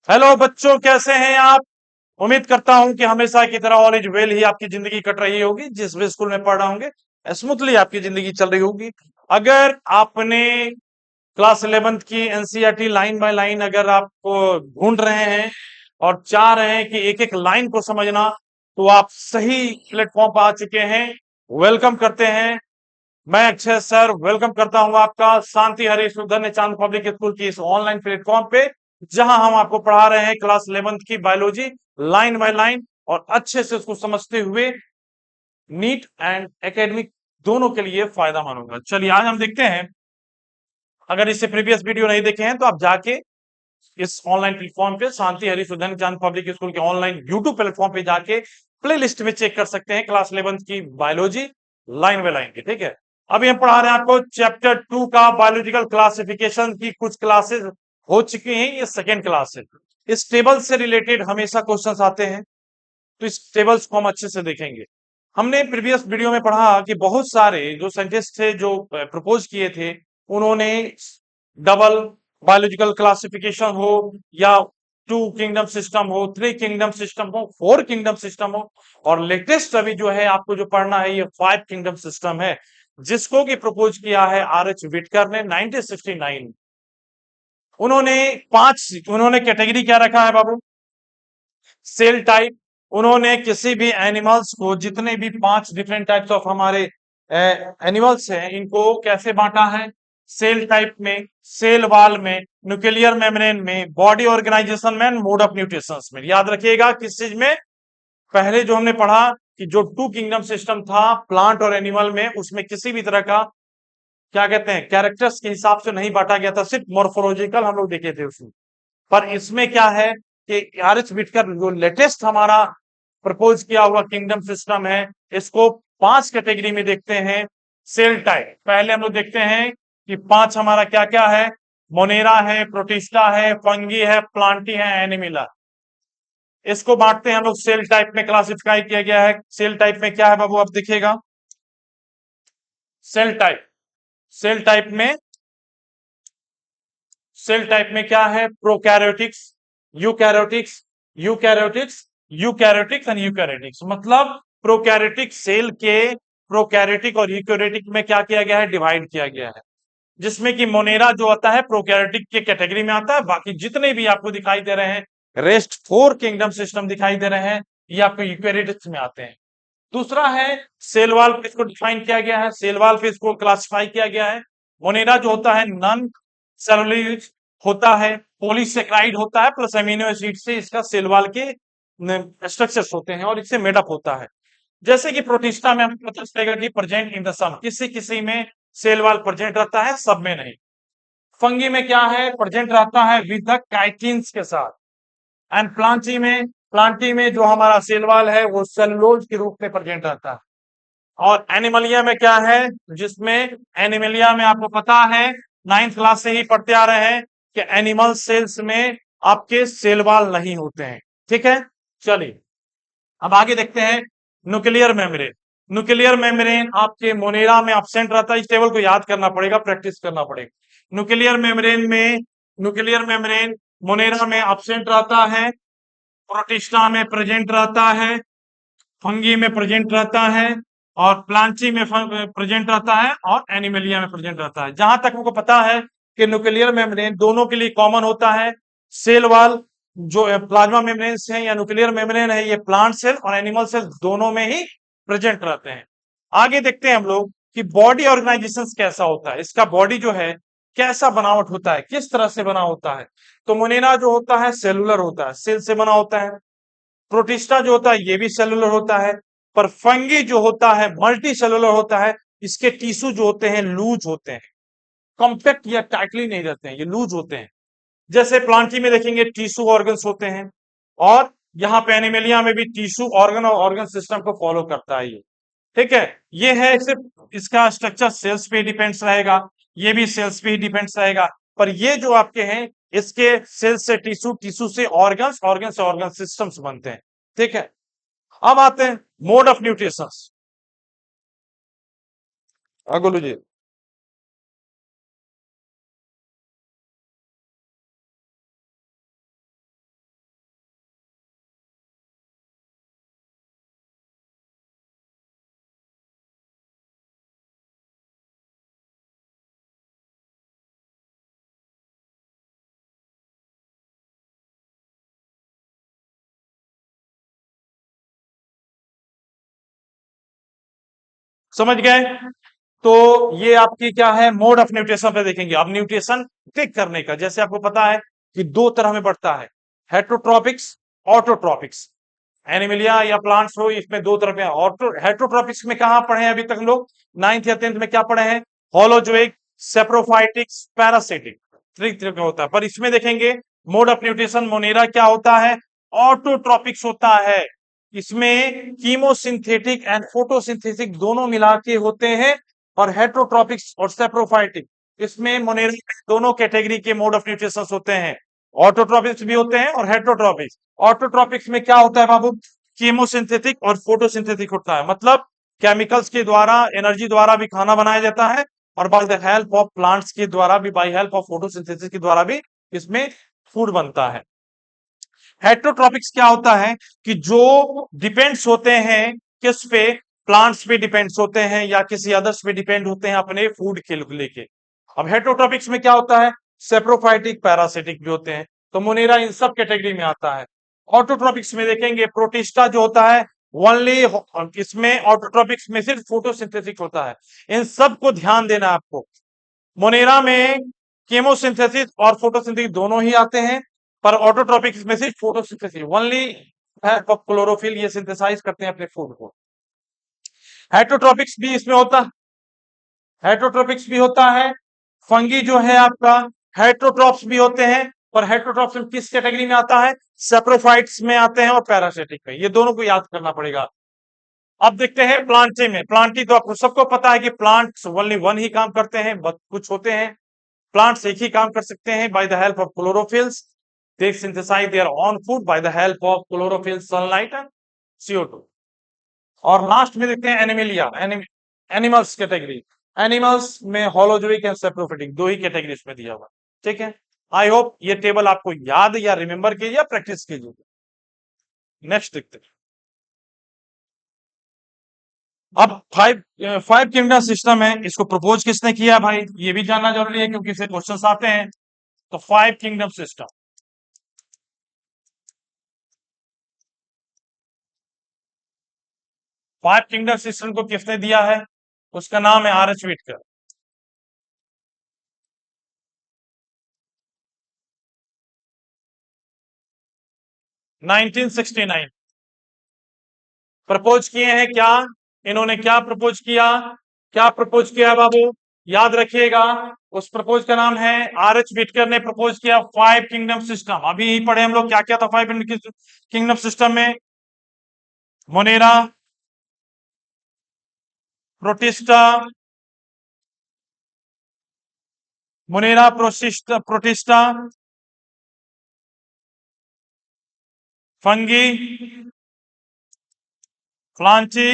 Hello बच्चों, कैसे हैं आप? उम्मीद करता हूं कि हमेशा की तरह ऑल इज वेल ही आपकी जिंदगी कट रही होगी। जिस भी स्कूल में पढ़ रहे होंगे स्मूथली आपकी जिंदगी चल रही होगी। अगर आपने क्लास 11th की एनसीईआरटी लाइन बाय लाइन अगर आपको ढूंढ रहे हैं और चाह रहे हैं कि एक एक लाइन को समझना, तो आप सही प्लेटफॉर्म पर आ चुके हैं। वेलकम करते हैं। मैं अक्षय सर वेलकम करता हूं आपका शांति हरीश धन्य चांद पब्लिक स्कूल की इस ऑनलाइन प्लेटफॉर्म पे, जहां हम आपको पढ़ा रहे हैं क्लास 11th की बायोलॉजी लाइन बाय लाइन, और अच्छे से उसको समझते हुए नीट एंड एकेडमिक दोनों के लिए फायदा होगा। चलिए आज हम देखते हैं। अगर इससे प्रीवियस वीडियो नहीं देखे हैं तो आप जाके इस ऑनलाइन प्लेटफॉर्म पे शांति हरिशुधन चांद पब्लिक स्कूल के ऑनलाइन यूट्यूब प्लेटफॉर्म पे जाके प्ले लिस्ट में चेक कर सकते हैं क्लास 11th की बायोलॉजी लाइन बाय लाइन की। ठीक है, अभी हम पढ़ा रहे हैं आपको चैप्टर 2 का बायोलॉजिकल क्लासिफिकेशन की कुछ क्लासेस हो चुकी हैं। ये सेकेंड क्लास है। इस टेबल से रिलेटेड हमेशा क्वेश्चंस आते हैं, तो इस टेबल्स को हम अच्छे से देखेंगे। हमने प्रीवियस वीडियो में पढ़ा कि बहुत सारे जो साइंटिस्ट थे जो प्रपोज किए थे, उन्होंने डबल बायोलॉजिकल क्लासिफिकेशन हो, या 2 किंगडम सिस्टम हो, 3 किंगडम सिस्टम हो, 4 किंगडम सिस्टम हो, और लेटेस्ट अभी जो है आपको जो पढ़ना है ये 5 किंगडम सिस्टम है, जिसको कि प्रपोज किया है आर एच विटकर ने 1969। उन्होंने उन्होंने कैटेगरी क्या रखा है बाबू? Cell type. उन्होंने किसी भी एनिमल्स को, जितने भी 5 डिफरेंट टाइप्स ऑफ हमारे एनिमल्स हैं, इनको कैसे बांटा है? सेल टाइप में, सेल वॉल में, न्यूक्लियर मेम्ब्रेन में, बॉडी ऑर्गेनाइजेशन में, मोड ऑफ न्यूट्रिशन में। याद रखिएगा किस चीज में? पहले जो हमने पढ़ा कि जो 2 किंगडम सिस्टम था प्लांट और एनिमल में, उसमें किसी भी तरह का क्या कहते हैं कैरेक्टर्स के हिसाब से नहीं बांटा गया था, सिर्फ मॉर्फोलॉजिकल हम लोग देखे थे उसमें। पर इसमें क्या है कि आर एच विटकर जो लेटेस्ट हमारा प्रपोज किया हुआ किंगडम सिस्टम है, इसको 5 कैटेगरी में देखते हैं। सेल टाइप पहले हम लोग देखते हैं कि 5 हमारा क्या क्या है। मोनेरा है, प्रोटिस्टा है, फंगी है, प्लांटी है, एनिमिला। इसको बांटते हैं हम लोग सेल टाइप में, क्लासिफाई किया गया है। सेल टाइप में क्या है बाबू, आप देखिएगा। सेल टाइप, सेल टाइप में, सेल टाइप में क्या है? Prokaryotics, eukaryotics, eukaryotics, eukaryotics and eukaryotics. मतलब प्रोकैरियोटिक सेल के प्रोकैरियोटिक और यूकैरियोटिक में क्या किया गया है? डिवाइड किया गया है। जिसमें कि मोनेरा जो आता है प्रोकैरियोटिक के कैटेगरी में आता है। बाकी जितने भी आपको दिखाई दे रहे हैं रेस्ट 4 किंगडम सिस्टम दिखाई दे रहे हैं, ये आपको यूकैरियोटिक्स में आते हैं। दूसरा है सेल वॉल पे, इसको डिफाइन किया गया है, सेल वॉल पे इसको क्लासिफाई किया गया है। मोनेरा जो होता है नॉन सेलुलर होता है, पॉलीसेकेराइड होता है, प्लस अमीनो एसिड से इसका सेल वॉल के स्ट्रक्चर्स होते हैं और इससे मेडअप होता है। जैसे कि प्रोटिस्टा में हमें पता चलेगा कि प्रेजेंट इन द सम, किसी किसी में सेल वॉल प्रेजेंट रहता है, सब में नहीं। फंगी में क्या है? प्रेजेंट रहता है विद द काइटिन्स के साथ। एंड प्लांटी में जो हमारा सेल वॉल है वो सेलुलोज के रूप में प्रेजेंट रहता है। और एनिमलिया में क्या है? जिसमें एनिमलिया में आपको पता है, 9th क्लास से ही पढ़ते आ रहे हैं कि एनिमल सेल्स में आपके सेल वॉल नहीं होते हैं। ठीक है, चलिए अब आगे देखते हैं। न्यूक्लियर मेम्ब्रेन, न्यूक्लियर मेम्ब्रेन आपके मोनेरा में एब्सेंट रहता है। इस टेबल को याद करना पड़ेगा, प्रैक्टिस करना पड़ेगा। न्यूक्लियर मेम्ब्रेन में, न्यूक्लियर मेम्ब्रेन मोनेरा में एब्सेंट रहता है, प्रोटिस्टा में प्रेजेंट रहता है, फंगी में प्रेजेंट रहता है, और प्लांची में प्रेजेंट रहता है, और एनिमलिया में प्रेजेंट रहता है। जहां तक हमको पता है कि न्यूक्लियर मेम्ब्रेन दोनों के लिए कॉमन होता है। सेल वॉल जो प्लाज्मा मेम्ब्रेन है या न्यूक्लियर मेम्ब्रेन है, ये प्लांट सेल और एनिमल सेल दोनों में ही प्रेजेंट रहते हैं। आगे देखते हैं हम लोग कि बॉडी ऑर्गेनाइजेशन कैसा होता है, इसका बॉडी जो है कैसा बनावट होता है, किस तरह से बना होता है। तो मोनेरा जो होता है सेलुलर होता है, सेल से बना होता है। प्रोटिस्टा जो होता है ये भी सेलुलर होता है। पर फंगी जो होता है मल्टी सेलुलर होता है। इसके टिश्यू जो होते हैं लूज होते हैं, कॉम्पैक्ट या टाइटली नहीं रहते हैं, ये लूज होते हैं। जैसे प्लांटी में देखेंगे टिश्यू ऑर्गन्स होते हैं, और यहाँ पे एनिमेलिया में भी टिश्यू ऑर्गन और ऑर्गन सिस्टम को फॉलो करता है ये। ठीक है, ये है सिर्फ इसका स्ट्रक्चर सेल्स पे डिपेंड्स रहेगा, ये भी सेल्स पे ही डिपेंड्स रहेगा। पर ये जो आपके हैं इसके सेल से टिश्यू, टिश्यू से ऑर्गन्स, ऑर्गन से ऑर्गन सिस्टम्स बनते हैं। ठीक है, अब आते हैं मोड ऑफ न्यूट्रिशन। हाँ गोलू जी। समझ गए? तो ये आपकी क्या है, मोड ऑफ न्यूट्रिशन पे देखेंगे। अब न्यूट्रिशन टिक करने का, जैसे आपको पता है कि दो तरह में बढ़ता है, हेट्रोट्रॉपिक्स, ऑटोट्रॉपिक्स। एनिमलिया या प्लांट्स हो, इसमें दो तरह के ऑटो हेट्रोट्रॉपिक्स में कहां पढ़े हैं अभी तक हम लोग? 9th या 10th में क्या पढ़े हैं? होलोजोइक, सेप्रोफाइटिक्स, पैरासिटिक, तरह का होता है। पर इसमें देखेंगे मोड ऑफ न्यूट्रिशन मोनेरा क्या होता है, ऑटोट्रॉपिक्स होता है। इसमें कीमोसिंथेटिक एंड फोटोसिंथेटिक दोनों मिला के होते हैं। और हेट्रोट्रॉपिक्स और सेप्रोफाइटिक, इसमें मोनेरा दोनों कैटेगरी के मोड ऑफ न्यूट्रिशन होते हैं। ऑटोट्रॉपिक्स भी होते हैं और हेट्रोट्रॉपिक्स। ऑटोट्रॉपिक्स में क्या होता है बाबू? कीमोसिंथेटिक और फोटोसिंथेटिक होता है, मतलब केमिकल्स के द्वारा, एनर्जी द्वारा भी खाना बनाया जाता है, और bye the help of plants के द्वारा भी, बाय हेल्प ऑफ फोटोसिंथेसिस के द्वारा भी इसमें फूड बनता है। हेट्रोट्रॉपिक्स क्या होता है कि जो डिपेंड्स होते हैं किस पे? प्लांट्स पे डिपेंड्स होते हैं या किसी अदर्स पे डिपेंड होते हैं अपने फूड के लेके। अब हेट्रोट्रॉपिक्स में क्या होता है? सेप्रोफाइटिक, पैरासिटिक भी होते हैं। तो मोनेरा इन सब कैटेगरी में आता है। ऑटोट्रॉपिक्स में देखेंगे प्रोटिस्टा जो होता है, ओनली इसमें ऑटोट्रॉपिक्स में सिर्फ फोटोसिंथेटिक होता है। इन सब को ध्यान देना है आपको। मोनेरा में केमोसिंथेसिस और फोटोसिंथेसिस दोनों ही आते हैं, पर ऑटोट्रॉपिक्स में सिर्फ फोटोसिंथेसिस ओनली है, क्लोरोफिल ये सिंथेसाइज करते हैं अपने फूड को। हेट्रोट्रॉपिक्स भी इसमें होता है, हेट्रोट्रॉपिक्स भी होता है। फंगी जो है आपका, हेट्रोट्रॉप्स भी होते हैं, पर हेट्रोट्रॉप्स में किस कैटेगरी में आता है? सेप्रोफाइट्स में आते हैं और पैरासिटिक में। ये दोनों को याद करना पड़ेगा। अब देखते हैं प्लांटी में। प्लांटी तो आपको सबको पता है कि प्लांट्स ओनली वन ही काम करते हैं, कुछ होते हैं प्लांट्स एक ही काम कर सकते हैं, by the help of chlorophylls they synthesize their own food by the help of chlorophyll, sunlight and CO2। और लास्ट में देखते हैं एनिमलिया, एनिमल्स कैटेगरी। एनिमल्स में होलोजोइक एंड सेप्रोफिटिक दो ही कैटेगरी इसमें दिया हुआ। ठीक है, आई होप ये टेबल आपको याद या रिमेंबर कीजिए या प्रैक्टिस कीजिए। नेक्स्ट देखते हैं। अब फाइव किंगडम सिस्टम है, इसको प्रपोज किसने किया भाई? ये भी जानना जरूरी है क्योंकि इससे क्वेश्चंस आते हैं। तो five kingdom system, five kingdom system को किसने दिया है? उसका नाम है RH व्हिटकर। 1969 प्रपोज किए हैं क्या? इन्होंने क्या प्रपोज किया? क्या प्रपोज किया बाबू? याद रखिएगा, उस प्रपोज का नाम है RH व्हिटकर ने प्रपोज किया फाइव किंगडम सिस्टम। अभी पढ़े हम लोग क्या क्या था फाइव किंगडम सिस्टम में? Monera, protista, monera protista, fungi, plantae,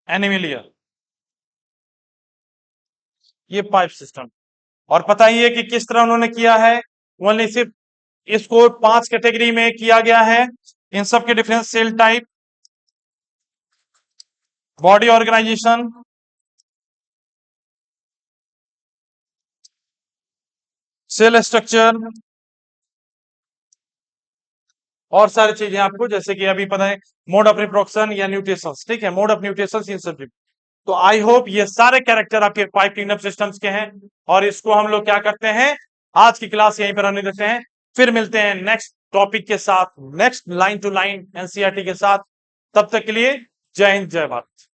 animalia, ये पाइप सिस्टम। और बताइए कि किस तरह उन्होंने किया है? ओनली सिर्फ इसको 5 कैटेगरी में किया गया है। इन सब के difference: cell type, body organisation, cell structure, और सारी चीजें आपको जैसे कि अभी पता है, मोड ऑफ रिप्रोडक्शन या न्यूट्रिशन। ठीक है, मोड ऑफ न्यूट्रिशन इन सब। तो आई होप ये सारे कैरेक्टर आपके फाइव किंगडम सिस्टम्स के हैं। और इसको हम लोग क्या करते हैं, आज की क्लास यहीं पर रहने देते हैं। फिर मिलते हैं नेक्स्ट टॉपिक के साथ, next line to line NCERT के साथ। तब तक के लिए जय हिंद, जय भारत।